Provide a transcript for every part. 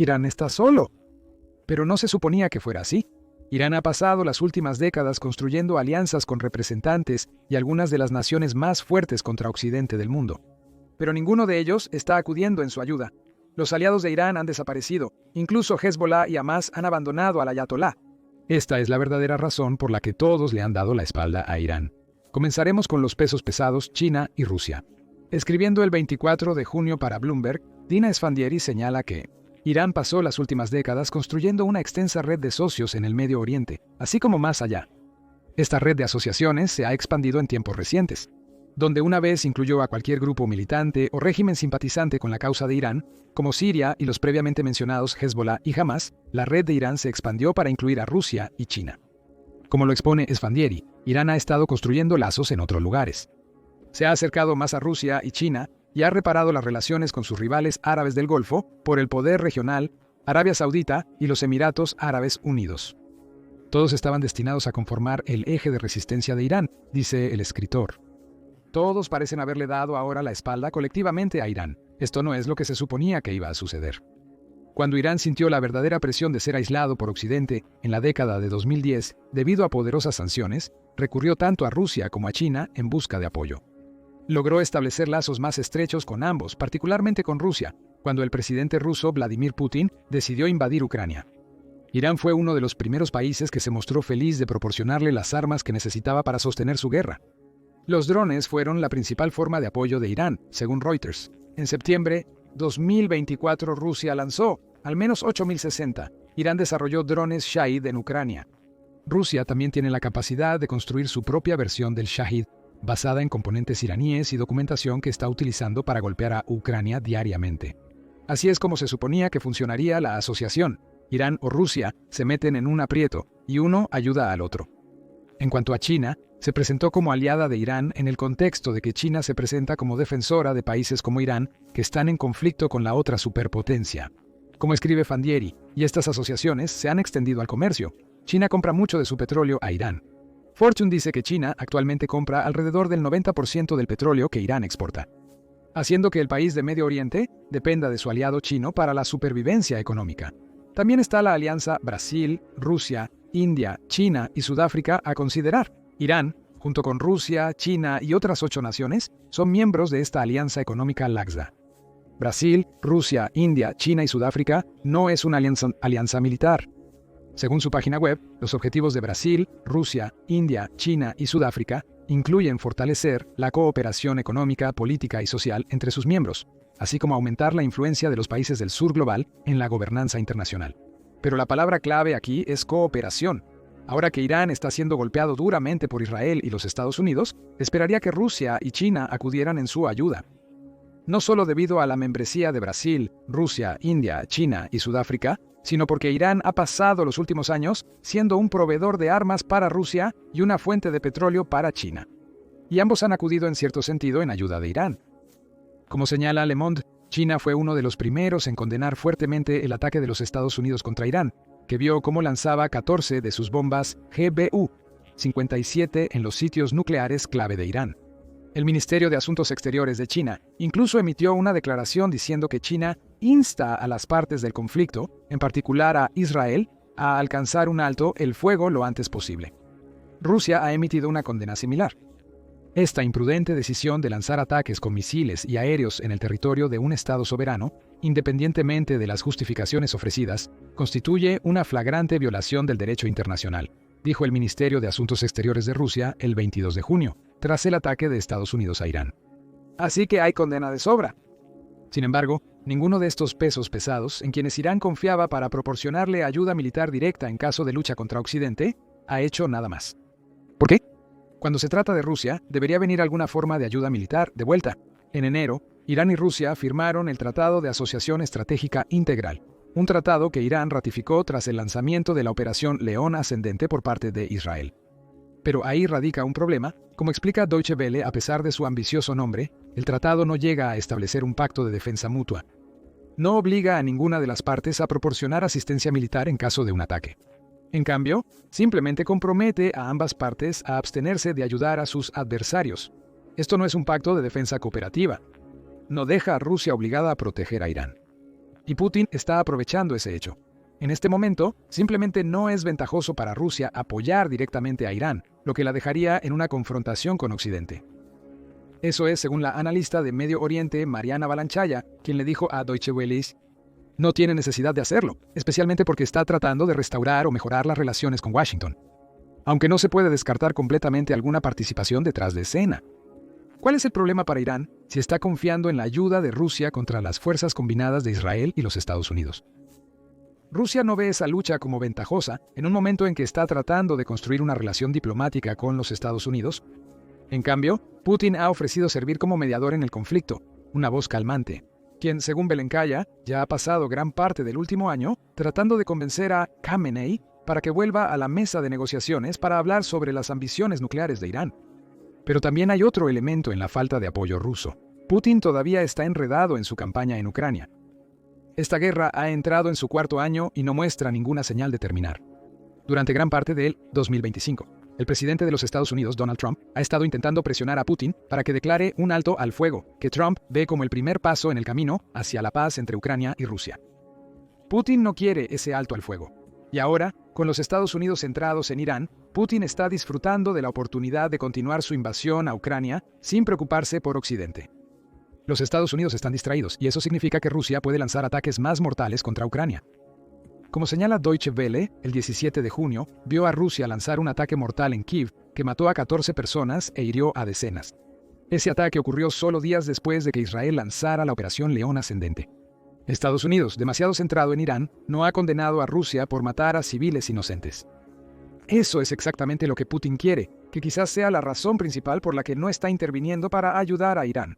Irán está solo. Pero no se suponía que fuera así. Irán ha pasado las últimas décadas construyendo alianzas con representantes y algunas de las naciones más fuertes contra Occidente del mundo. Pero ninguno de ellos está acudiendo en su ayuda. Los aliados de Irán han desaparecido. Incluso Hezbollah y Hamas han abandonado al ayatolá. Esta es la verdadera razón por la que todos le han dado la espalda a Irán. Comenzaremos con los pesos pesados, China y Rusia. Escribiendo el 24 de junio para Bloomberg, Dina Esfandiari señala que Irán pasó las últimas décadas construyendo una extensa red de socios en el Medio Oriente, así como más allá. Esta red de asociaciones se ha expandido en tiempos recientes, donde una vez incluyó a cualquier grupo militante o régimen simpatizante con la causa de Irán, como Siria y los previamente mencionados Hezbollah y Hamas, la red de Irán se expandió para incluir a Rusia y China. Como lo expone Esfandiari, Irán ha estado construyendo lazos en otros lugares. Se ha acercado más a Rusia y China y ha reparado las relaciones con sus rivales árabes del Golfo por el poder regional, Arabia Saudita y los Emiratos Árabes Unidos. Todos estaban destinados a conformar el eje de resistencia de Irán, dice el escritor. Todos parecen haberle dado ahora la espalda colectivamente a Irán. Esto no es lo que se suponía que iba a suceder. Cuando Irán sintió la verdadera presión de ser aislado por Occidente en la década de 2010 debido a poderosas sanciones, recurrió tanto a Rusia como a China en busca de apoyo. Logró establecer lazos más estrechos con ambos, particularmente con Rusia, cuando el presidente ruso Vladimir Putin decidió invadir Ucrania. Irán fue uno de los primeros países que se mostró feliz de proporcionarle las armas que necesitaba para sostener su guerra. Los drones fueron la principal forma de apoyo de Irán, según Reuters. En septiembre 2024 Rusia lanzó al menos 8060. Irán desarrolló drones Shahid en Ucrania. Rusia también tiene la capacidad de construir su propia versión del Shahid, basada en componentes iraníes y documentación que está utilizando para golpear a Ucrania diariamente. Así es como se suponía que funcionaría la asociación. Irán o Rusia se meten en un aprieto y uno ayuda al otro. En cuanto a China, se presentó como aliada de Irán en el contexto de que China se presenta como defensora de países como Irán que están en conflicto con la otra superpotencia. Como escribe Fandieri, y estas asociaciones se han extendido al comercio. China compra mucho de su petróleo a Irán. Fortune dice que China actualmente compra alrededor del 90% del petróleo que Irán exporta, haciendo que el país de Medio Oriente dependa de su aliado chino para la supervivencia económica. También está la alianza Brasil, Rusia, India, China y Sudáfrica a considerar. Irán, junto con Rusia, China y otras 8 naciones, son miembros de esta alianza económica laxa. Brasil, Rusia, India, China y Sudáfrica no es una alianza militar. Según su página web, los objetivos de Brasil, Rusia, India, China y Sudáfrica incluyen fortalecer la cooperación económica, política y social entre sus miembros, así como aumentar la influencia de los países del sur global en la gobernanza internacional. Pero la palabra clave aquí es cooperación. Ahora que Irán está siendo golpeado duramente por Israel y los Estados Unidos, esperaría que Rusia y China acudieran en su ayuda. No solo debido a la membresía de Brasil, Rusia, India, China y Sudáfrica, sino porque Irán ha pasado los últimos años siendo un proveedor de armas para Rusia y una fuente de petróleo para China. Y ambos han acudido en cierto sentido en ayuda de Irán. Como señala Le Monde, China fue uno de los primeros en condenar fuertemente el ataque de los Estados Unidos contra Irán, que vio cómo lanzaba 14 de sus bombas GBU-57 en los sitios nucleares clave de Irán. El Ministerio de Asuntos Exteriores de China incluso emitió una declaración diciendo que China insta a las partes del conflicto, en particular a Israel, a alcanzar un alto el fuego lo antes posible. Rusia ha emitido una condena similar. Esta imprudente decisión de lanzar ataques con misiles y aéreos en el territorio de un Estado soberano, independientemente de las justificaciones ofrecidas, constituye una flagrante violación del derecho internacional, dijo el Ministerio de Asuntos Exteriores de Rusia el 22 de junio, tras el ataque de Estados Unidos a Irán. Así que hay condena de sobra. Sin embargo, ninguno de estos pesos pesados, en quienes Irán confiaba para proporcionarle ayuda militar directa en caso de lucha contra Occidente, ha hecho nada más. ¿Por qué? Cuando se trata de Rusia, debería venir alguna forma de ayuda militar de vuelta. En enero, Irán y Rusia firmaron el Tratado de Asociación Estratégica Integral, un tratado que Irán ratificó tras el lanzamiento de la Operación León Ascendente por parte de Israel. Pero ahí radica un problema. Como explica Deutsche Welle, a pesar de su ambicioso nombre, el tratado no llega a establecer un pacto de defensa mutua. No obliga a ninguna de las partes a proporcionar asistencia militar en caso de un ataque. En cambio, simplemente compromete a ambas partes a abstenerse de ayudar a sus adversarios. Esto no es un pacto de defensa cooperativa. No deja a Rusia obligada a proteger a Irán. y Putin está aprovechando ese hecho. En este momento, simplemente no es ventajoso para Rusia apoyar directamente a Irán, lo que la dejaría en una confrontación con Occidente. Eso es según la analista de Medio Oriente Mariana Balanchaya, quien le dijo a Deutsche Welle: no tiene necesidad de hacerlo, especialmente porque está tratando de restaurar o mejorar las relaciones con Washington. Aunque no se puede descartar completamente alguna participación detrás de escena. ¿Cuál es el problema para Irán si está confiando en la ayuda de Rusia contra las fuerzas combinadas de Israel y los Estados Unidos? Rusia no ve esa lucha como ventajosa en un momento en que está tratando de construir una relación diplomática con los Estados Unidos. En cambio, Putin ha ofrecido servir como mediador en el conflicto, una voz calmante, quien, según Belenkaya, ya ha pasado gran parte del último año tratando de convencer a Khamenei para que vuelva a la mesa de negociaciones para hablar sobre las ambiciones nucleares de Irán. Pero también hay otro elemento en la falta de apoyo ruso. Putin todavía está enredado en su campaña en Ucrania. Esta guerra ha entrado en su cuarto año y no muestra ninguna señal de terminar. Durante gran parte del 2025, el presidente de los Estados Unidos, Donald Trump, ha estado intentando presionar a Putin para que declare un alto al fuego, que Trump ve como el primer paso en el camino hacia la paz entre Ucrania y Rusia. Putin no quiere ese alto al fuego. Y ahora, con los Estados Unidos centrados en Irán, Putin está disfrutando de la oportunidad de continuar su invasión a Ucrania sin preocuparse por Occidente. Los Estados Unidos están distraídos y eso significa que Rusia puede lanzar ataques más mortales contra Ucrania. Como señala Deutsche Welle, el 17 de junio vio a Rusia lanzar un ataque mortal en Kiev que mató a 14 personas e hirió a decenas. Ese ataque ocurrió solo días después de que Israel lanzara la Operación León Ascendente. Estados Unidos, demasiado centrado en Irán, no ha condenado a Rusia por matar a civiles inocentes. Eso es exactamente lo que Putin quiere, que quizás sea la razón principal por la que no está interviniendo para ayudar a Irán.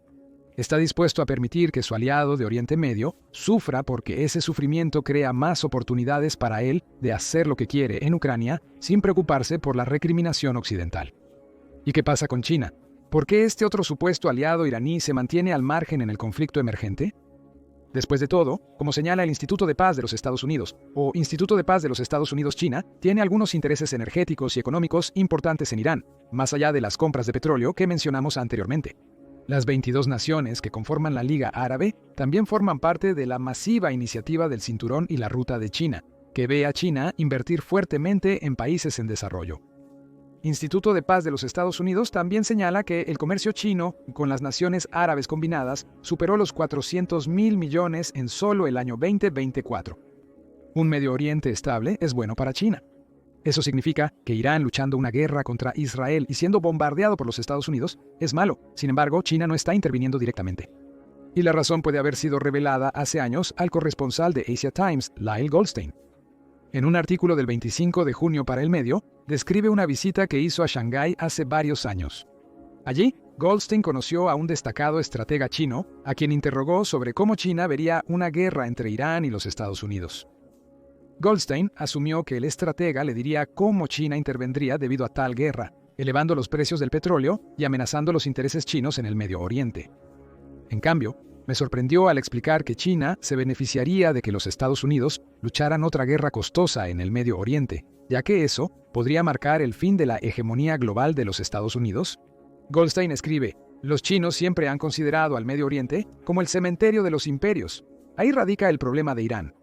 Está dispuesto a permitir que su aliado de Oriente Medio sufra porque ese sufrimiento crea más oportunidades para él de hacer lo que quiere en Ucrania sin preocuparse por la recriminación occidental. ¿Y qué pasa con China? ¿Por qué este otro supuesto aliado iraní se mantiene al margen en el conflicto emergente? Después de todo, como señala el Instituto de Paz de los Estados Unidos, o Instituto de Paz de los Estados Unidos-China, tiene algunos intereses energéticos y económicos importantes en Irán, más allá de las compras de petróleo que mencionamos anteriormente. Las 22 naciones que conforman la Liga Árabe también forman parte de la masiva iniciativa del Cinturón y la Ruta de China, que ve a China invertir fuertemente en países en desarrollo. Instituto de Paz de los Estados Unidos también señala que el comercio chino con las naciones árabes combinadas superó los 400.000 millones en solo el año 2024. Un Medio Oriente estable es bueno para China. Eso significa que Irán luchando una guerra contra Israel y siendo bombardeado por los Estados Unidos es malo. Sin embargo, China no está interviniendo directamente. Y la razón puede haber sido revelada hace años al corresponsal de Asia Times, Lyle Goldstein. En un artículo del 25 de junio para El Medio, describe una visita que hizo a Shanghái hace varios años. Allí, Goldstein conoció a un destacado estratega chino, a quien interrogó sobre cómo China vería una guerra entre Irán y los Estados Unidos. Goldstein asumió que el estratega le diría cómo China intervendría debido a tal guerra, elevando los precios del petróleo y amenazando los intereses chinos en el Medio Oriente. En cambio, me sorprendió al explicar que China se beneficiaría de que los Estados Unidos lucharan otra guerra costosa en el Medio Oriente, ya que eso podría marcar el fin de la hegemonía global de los Estados Unidos. Goldstein escribe: los chinos siempre han considerado al Medio Oriente como el cementerio de los imperios. Ahí radica el problema de Irán.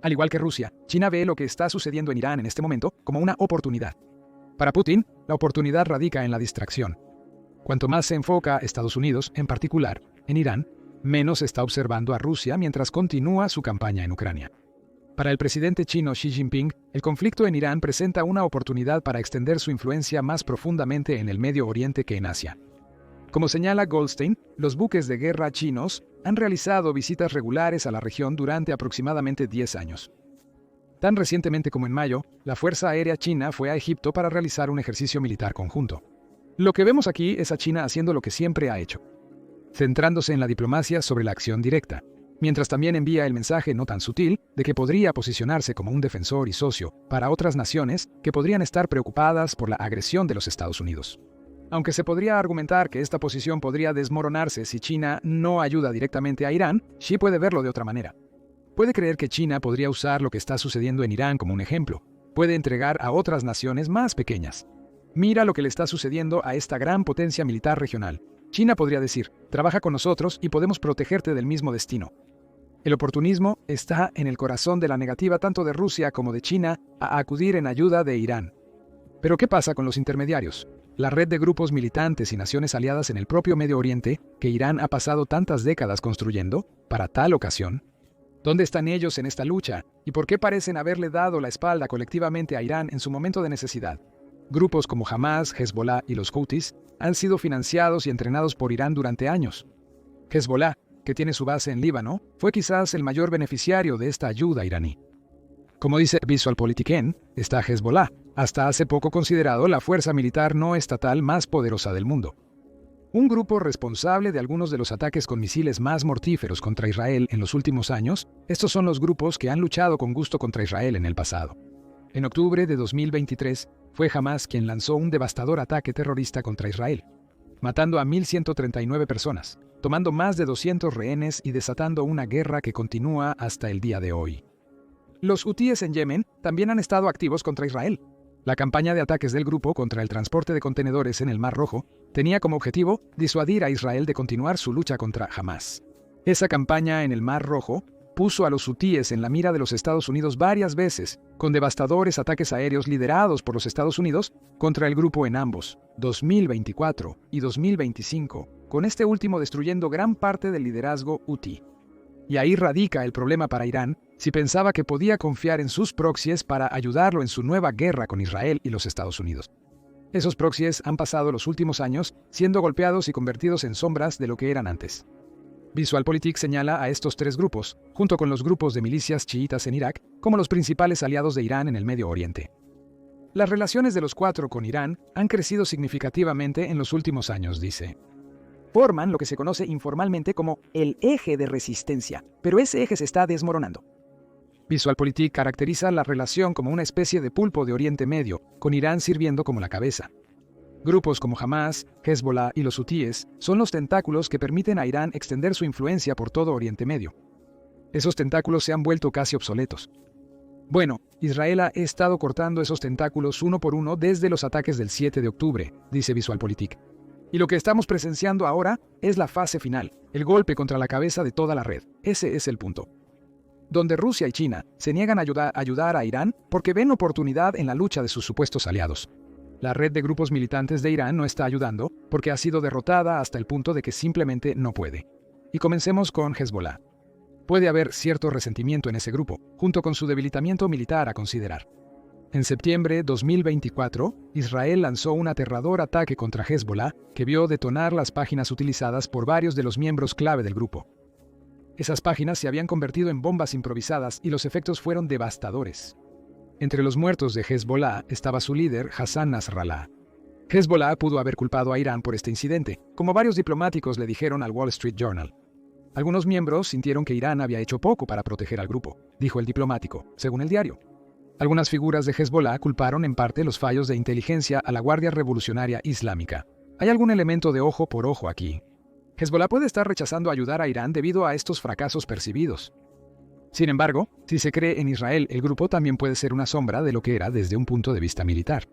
Al igual que Rusia, China ve lo que está sucediendo en Irán en este momento como una oportunidad. Para Putin, la oportunidad radica en la distracción. Cuanto más se enfoca Estados Unidos, en particular, en Irán, menos está observando a Rusia mientras continúa su campaña en Ucrania. Para el presidente chino Xi Jinping, el conflicto en Irán presenta una oportunidad para extender su influencia más profundamente en el Medio Oriente que en Asia. Como señala Goldstein, los buques de guerra chinos han realizado visitas regulares a la región durante aproximadamente 10 años. Tan recientemente como en mayo, la Fuerza Aérea China fue a Egipto para realizar un ejercicio militar conjunto. Lo que vemos aquí es a China haciendo lo que siempre ha hecho, centrándose en la diplomacia sobre la acción directa, mientras también envía el mensaje no tan sutil de que podría posicionarse como un defensor y socio para otras naciones que podrían estar preocupadas por la agresión de los Estados Unidos. Aunque se podría argumentar que esta posición podría desmoronarse si China no ayuda directamente a Irán, Xi puede verlo de otra manera. Puede creer que China podría usar lo que está sucediendo en Irán como un ejemplo. Puede entregar a otras naciones más pequeñas. Mira lo que le está sucediendo a esta gran potencia militar regional. China podría decir: trabaja con nosotros y podemos protegerte del mismo destino. El oportunismo está en el corazón de la negativa tanto de Rusia como de China a acudir en ayuda de Irán. Pero ¿qué pasa con los intermediarios? La red de grupos militantes y naciones aliadas en el propio Medio Oriente que Irán ha pasado tantas décadas construyendo para tal ocasión. ¿Dónde están ellos en esta lucha? ¿Y por qué parecen haberle dado la espalda colectivamente a Irán en su momento de necesidad? Grupos como Hamas, Hezbollah y los Houthis han sido financiados y entrenados por Irán durante años. Hezbollah, que tiene su base en Líbano, fue quizás el mayor beneficiario de esta ayuda iraní. Como dice VisualPolitik, está Hezbollah, hasta hace poco considerado la fuerza militar no estatal más poderosa del mundo. Un grupo responsable de algunos de los ataques con misiles más mortíferos contra Israel en los últimos años, estos son los grupos que han luchado con gusto contra Israel en el pasado. En octubre de 2023, fue Hamas quien lanzó un devastador ataque terrorista contra Israel, matando a 1.139 personas, tomando más de 200 rehenes y desatando una guerra que continúa hasta el día de hoy. Los hutíes en Yemen también han estado activos contra Israel. La campaña de ataques del grupo contra el transporte de contenedores en el Mar Rojo tenía como objetivo disuadir a Israel de continuar su lucha contra Hamas. Esa campaña en el Mar Rojo puso a los hutíes en la mira de los Estados Unidos varias veces, con devastadores ataques aéreos liderados por los Estados Unidos contra el grupo en ambos, 2024 y 2025, con este último destruyendo gran parte del liderazgo hutí. Y ahí radica el problema para Irán, si pensaba que podía confiar en sus proxies para ayudarlo en su nueva guerra con Israel y los Estados Unidos. Esos proxies han pasado los últimos años siendo golpeados y convertidos en sombras de lo que eran antes. VisualPolitik señala a estos tres grupos, junto con los grupos de milicias chiitas en Irak, como los principales aliados de Irán en el Medio Oriente. Las relaciones de los cuatro con Irán han crecido significativamente en los últimos años, dice. Forman lo que se conoce informalmente como el eje de resistencia, pero ese eje se está desmoronando. VisualPolitik caracteriza la relación como una especie de pulpo de Oriente Medio, con Irán sirviendo como la cabeza. Grupos como Hamas, Hezbollah y los hutíes son los tentáculos que permiten a Irán extender su influencia por todo Oriente Medio. Esos tentáculos se han vuelto casi obsoletos. Bueno, Israel ha estado cortando esos tentáculos uno por uno desde los ataques del 7 de octubre, dice VisualPolitik. Y lo que estamos presenciando ahora es la fase final, el golpe contra la cabeza de toda la red. Ese es el punto. Donde Rusia y China se niegan a ayudar a Irán porque ven oportunidad en la lucha de sus supuestos aliados. La red de grupos militantes de Irán no está ayudando porque ha sido derrotada hasta el punto de que simplemente no puede. Y comencemos con Hezbollah. Puede haber cierto resentimiento en ese grupo, junto con su debilitamiento militar a considerar. En septiembre de 2024, Israel lanzó un aterrador ataque contra Hezbollah que vio detonar las páginas utilizadas por varios de los miembros clave del grupo. Esas páginas se habían convertido en bombas improvisadas y los efectos fueron devastadores. Entre los muertos de Hezbollah estaba su líder, Hassan Nasrallah. Hezbollah pudo haber culpado a Irán por este incidente, como varios diplomáticos le dijeron al Wall Street Journal. Algunos miembros sintieron que Irán había hecho poco para proteger al grupo, dijo el diplomático, según el diario. Algunas figuras de Hezbollah culparon en parte los fallos de inteligencia a la Guardia Revolucionaria Islámica. ¿Hay algún elemento de ojo por ojo aquí? Hezbollah puede estar rechazando ayudar a Irán debido a estos fracasos percibidos. Sin embargo, si se cree en Israel, el grupo también puede ser una sombra de lo que era desde un punto de vista militar.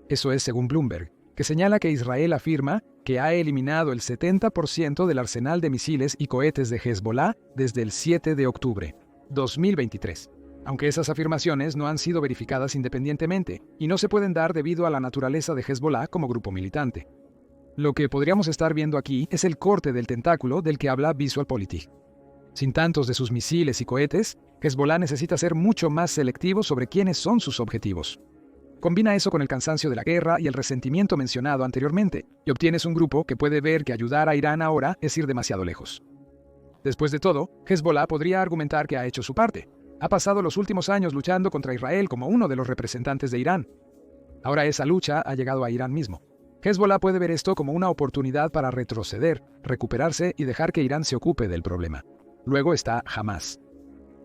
Eso es según Bloomberg, que señala que Israel afirma que ha eliminado el 70% del arsenal de misiles y cohetes de Hezbollah desde el 7 de octubre, 2023. Aunque esas afirmaciones no han sido verificadas independientemente y no se pueden dar debido a la naturaleza de Hezbollah como grupo militante. Lo que podríamos estar viendo aquí es el corte del tentáculo del que habla VisualPolitik. Sin tantos de sus misiles y cohetes, Hezbollah necesita ser mucho más selectivo sobre quiénes son sus objetivos. Combina eso con el cansancio de la guerra y el resentimiento mencionado anteriormente, y obtienes un grupo que puede ver que ayudar a Irán ahora es ir demasiado lejos. Después de todo, Hezbollah podría argumentar que ha hecho su parte. Ha pasado los últimos años luchando contra Israel como uno de los representantes de Irán. Ahora esa lucha ha llegado a Irán mismo. Hezbollah puede ver esto como una oportunidad para retroceder, recuperarse y dejar que Irán se ocupe del problema. Luego está Hamas.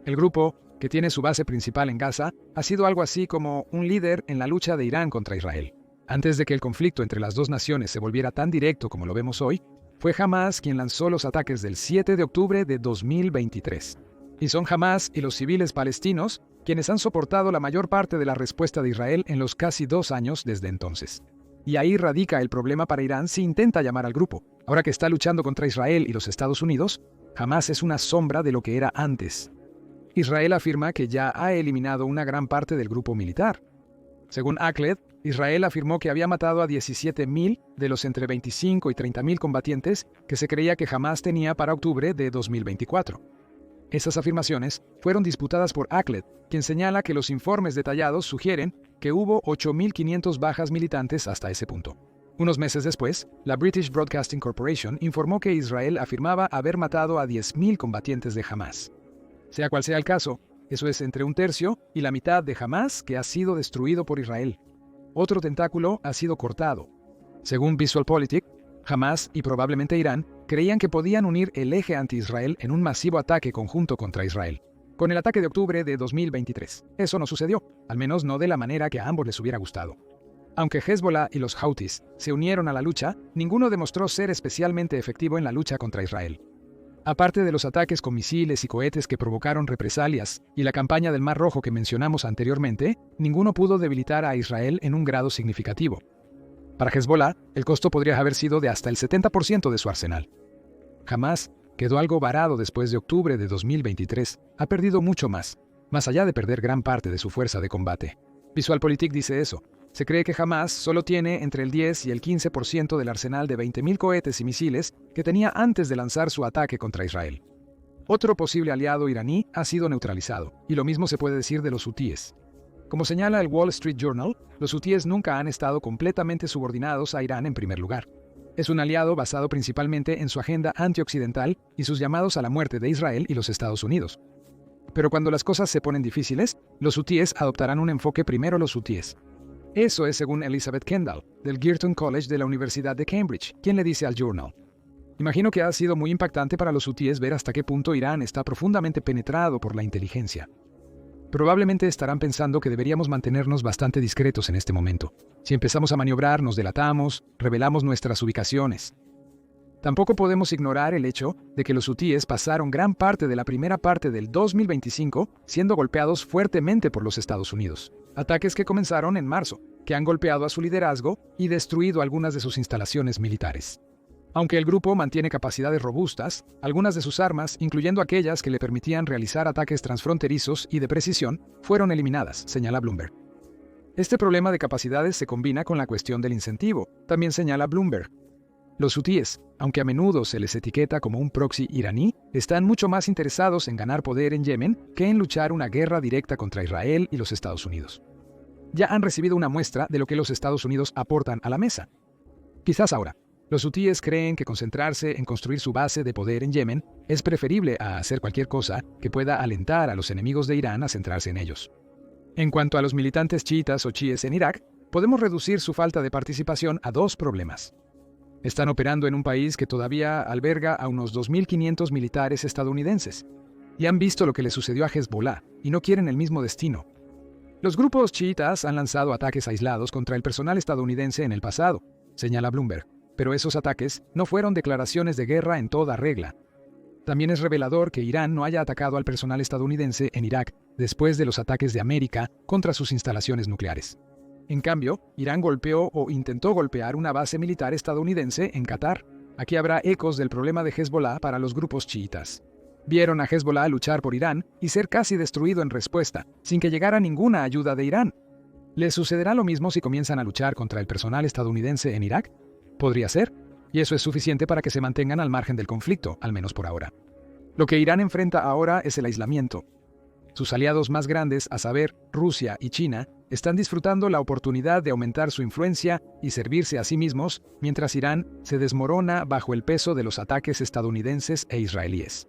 El grupo, que tiene su base principal en Gaza, ha sido algo así como un líder en la lucha de Irán contra Israel. Antes de que el conflicto entre las dos naciones se volviera tan directo como lo vemos hoy, fue Hamas quien lanzó los ataques del 7 de octubre de 2023. Y son Hamas y los civiles palestinos quienes han soportado la mayor parte de la respuesta de Israel en los casi 2 años desde entonces. Y ahí radica el problema para Irán si intenta llamar al grupo. Ahora que está luchando contra Israel y los Estados Unidos, Hamás es una sombra de lo que era antes. Israel afirma que ya ha eliminado una gran parte del grupo militar. Según Akled, Israel afirmó que había matado a 17.000 de los entre 25 y 30.000 combatientes que se creía que Hamás tenía para octubre de 2024. Esas afirmaciones fueron disputadas por Akled, quien señala que los informes detallados sugieren que hubo 8.500 bajas militantes hasta ese punto. Unos meses después, la British Broadcasting Corporation informó que Israel afirmaba haber matado a 10.000 combatientes de Hamás. Sea cual sea el caso, eso es entre un tercio y la mitad de Hamás que ha sido destruido por Israel. Otro tentáculo ha sido cortado. Según VisualPolitik, Hamás y probablemente Irán creían que podían unir el eje anti-Israel en un masivo ataque conjunto contra Israel. Con el ataque de octubre de 2023, eso no sucedió, al menos no de la manera que a ambos les hubiera gustado. Aunque Hezbollah y los Houthis se unieron a la lucha, ninguno demostró ser especialmente efectivo en la lucha contra Israel. Aparte de los ataques con misiles y cohetes que provocaron represalias y la campaña del Mar Rojo que mencionamos anteriormente, ninguno pudo debilitar a Israel en un grado significativo. Para Hezbollah, el costo podría haber sido de hasta el 70% de su arsenal. Hamás quedó algo varado después de octubre de 2023. Ha perdido mucho más allá de perder gran parte de su fuerza de combate. VisualPolitik dice eso. Se cree que Hamás solo tiene entre el 10 y el 15% del arsenal de 20.000 cohetes y misiles que tenía antes de lanzar su ataque contra Israel. Otro posible aliado iraní ha sido neutralizado, y lo mismo se puede decir de los hutíes. Como señala el Wall Street Journal, los hutíes nunca han estado completamente subordinados a Irán en primer lugar. Es un aliado basado principalmente en su agenda antioccidental y sus llamados a la muerte de Israel y los Estados Unidos. Pero cuando las cosas se ponen difíciles, los hutíes adoptarán un enfoque primero los hutíes. Eso es según Elizabeth Kendall, del Girton College de la Universidad de Cambridge, quien le dice al Journal. Imagino que ha sido muy impactante para los hutíes ver hasta qué punto Irán está profundamente penetrado por la inteligencia. Probablemente estarán pensando que deberíamos mantenernos bastante discretos en este momento. Si empezamos a maniobrar, nos delatamos, revelamos nuestras ubicaciones. Tampoco podemos ignorar el hecho de que los hutíes pasaron gran parte de la primera parte del 2025 siendo golpeados fuertemente por los Estados Unidos. Ataques que comenzaron en marzo, que han golpeado a su liderazgo y destruido algunas de sus instalaciones militares. Aunque el grupo mantiene capacidades robustas, algunas de sus armas, incluyendo aquellas que le permitían realizar ataques transfronterizos y de precisión, fueron eliminadas, señala Bloomberg. Este problema de capacidades se combina con la cuestión del incentivo, también señala Bloomberg. Los hutíes, aunque a menudo se les etiqueta como un proxy iraní, están mucho más interesados en ganar poder en Yemen que en luchar una guerra directa contra Israel y los Estados Unidos. Ya han recibido una muestra de lo que los Estados Unidos aportan a la mesa. Quizás ahora, los hutíes creen que concentrarse en construir su base de poder en Yemen es preferible a hacer cualquier cosa que pueda alentar a los enemigos de Irán a centrarse en ellos. En cuanto a los militantes chiitas o chiíes en Irak, podemos reducir su falta de participación a dos problemas. Están operando en un país que todavía alberga a unos 2.500 militares estadounidenses, y han visto lo que le sucedió a Hezbollah, y no quieren el mismo destino. Los grupos chiitas han lanzado ataques aislados contra el personal estadounidense en el pasado, señala Bloomberg, pero esos ataques no fueron declaraciones de guerra en toda regla. También es revelador que Irán no haya atacado al personal estadounidense en Irak después de los ataques de América contra sus instalaciones nucleares. En cambio, Irán golpeó o intentó golpear una base militar estadounidense en Qatar. Aquí habrá ecos del problema de Hezbollah para los grupos chiitas. Vieron a Hezbollah luchar por Irán y ser casi destruido en respuesta, sin que llegara ninguna ayuda de Irán. ¿Les sucederá lo mismo si comienzan a luchar contra el personal estadounidense en Irak? Podría ser, y eso es suficiente para que se mantengan al margen del conflicto, al menos por ahora. Lo que Irán enfrenta ahora es el aislamiento. Sus aliados más grandes, a saber, Rusia y China, están disfrutando la oportunidad de aumentar su influencia y servirse a sí mismos, mientras Irán se desmorona bajo el peso de los ataques estadounidenses e israelíes.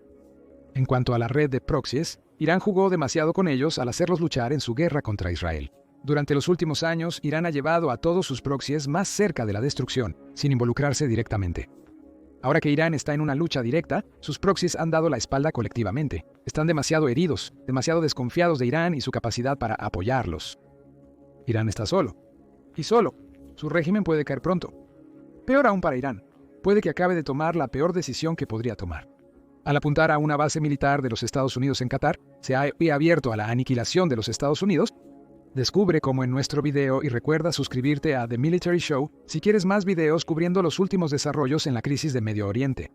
En cuanto a la red de proxies, Irán jugó demasiado con ellos al hacerlos luchar en su guerra contra Israel. Durante los últimos años, Irán ha llevado a todos sus proxies más cerca de la destrucción, sin involucrarse directamente. Ahora que Irán está en una lucha directa, sus proxies han dado la espalda colectivamente. Están demasiado heridos, demasiado desconfiados de Irán y su capacidad para apoyarlos. Irán está solo. Y solo. Su régimen puede caer pronto. Peor aún para Irán. Puede que acabe de tomar la peor decisión que podría tomar. Al apuntar a una base militar de los Estados Unidos en Qatar, se ha abierto a la aniquilación de los Estados Unidos. Descubre como en nuestro video y recuerda suscribirte a The Military Show si quieres más videos cubriendo los últimos desarrollos en la crisis de Medio Oriente.